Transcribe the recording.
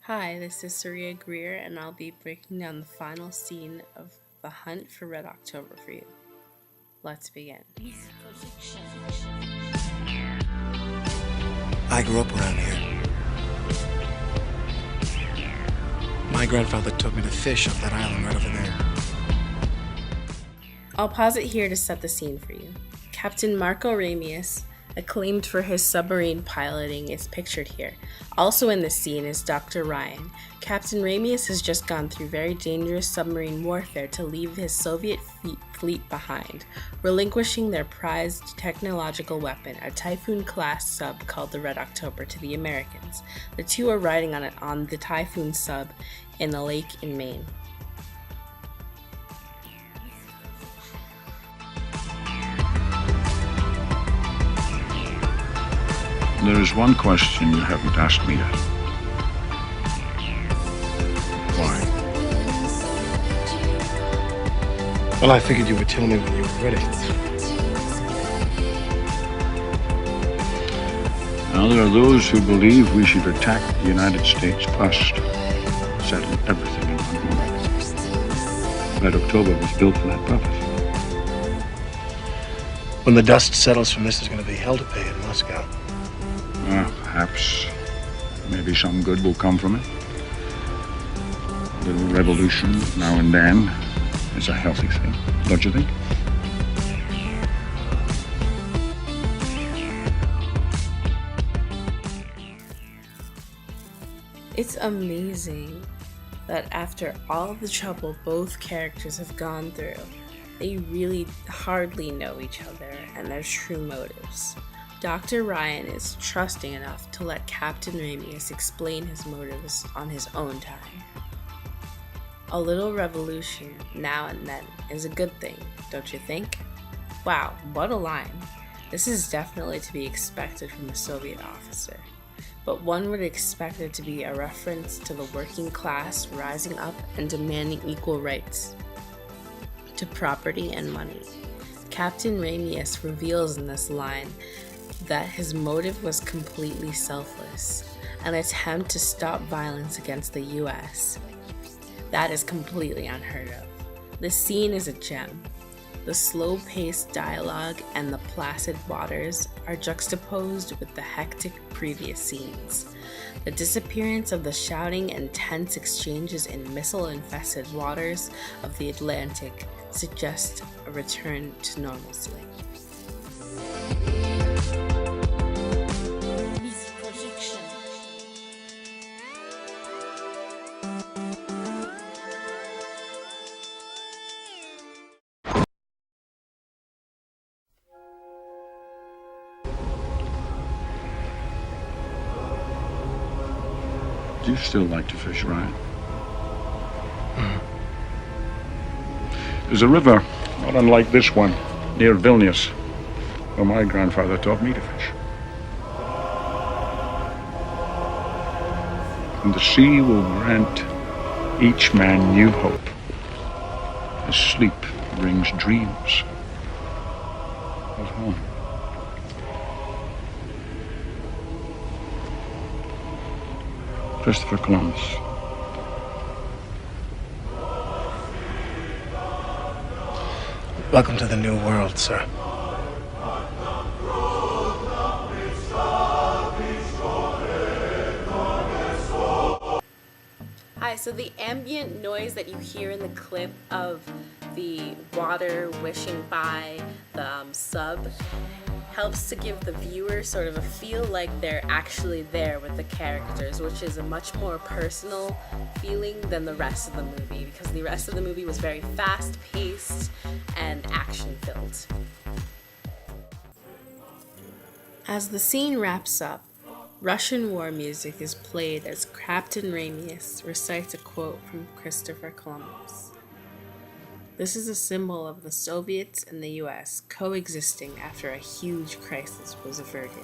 Hi, this is Saria Greer, and I'll be breaking down the final scene of The Hunt for Red October for you. Let's begin. I grew up around here. My grandfather took me to fish off that island right over there. I'll pause it here to set the scene for you. Captain Marco Ramius, acclaimed for his submarine piloting, is pictured here. Also in this scene is Dr. Ryan. Captain Ramius has just gone through very dangerous submarine warfare to leave his Soviet fleet behind, relinquishing their prized technological weapon, a Typhoon-class sub called the Red October, to the Americans. The two are riding on the Typhoon sub in a lake in Maine. There is one question you haven't asked me yet. Why? Well, I figured you would tell me when you were ready. Now, there are those who believe we should attack the United States first, settle everything in one moment. Red October was built for that purpose. When the dust settles from this, there's going to be hell to pay in Moscow. Perhaps, maybe some good will come from it. A little revolution now and then is a healthy thing, don't you think? It's amazing that after all the trouble both characters have gone through, they really hardly know each other and their true motives. Dr. Ryan is trusting enough to let Captain Ramius explain his motives on his own time. A little revolution now and then is a good thing, don't you think? Wow, what a line. This is definitely to be expected from a Soviet officer, but one would expect it to be a reference to the working class rising up and demanding equal rights to property and money. Captain Ramius reveals in this line that his motive was completely selfless, an attempt to stop violence against the US. That is completely unheard of. The scene is a gem. The slow-paced dialogue and the placid waters are juxtaposed with the hectic previous scenes. The disappearance of the shouting and tense exchanges in missile-infested waters of the Atlantic suggests a return to normalcy. Do you still like to fish, Ryan? There's a river, not unlike this one, near Vilnius, where my grandfather taught me to fish. And the sea will grant each man new hope, as sleep brings dreams of home. Christopher Columbus. Welcome to the New World, sir. Hi, so the ambient noise that you hear in the clip of the water wishing by the sub helps to give the viewer sort of a feel like they're actually there with the characters, which is a much more personal feeling than the rest of the movie, because the rest of the movie was very fast-paced and action-filled. As the scene wraps up, Russian war music is played as Captain Ramius recites a quote from Christopher Columbus. This is a symbol of the Soviets and the US coexisting after a huge crisis was averted.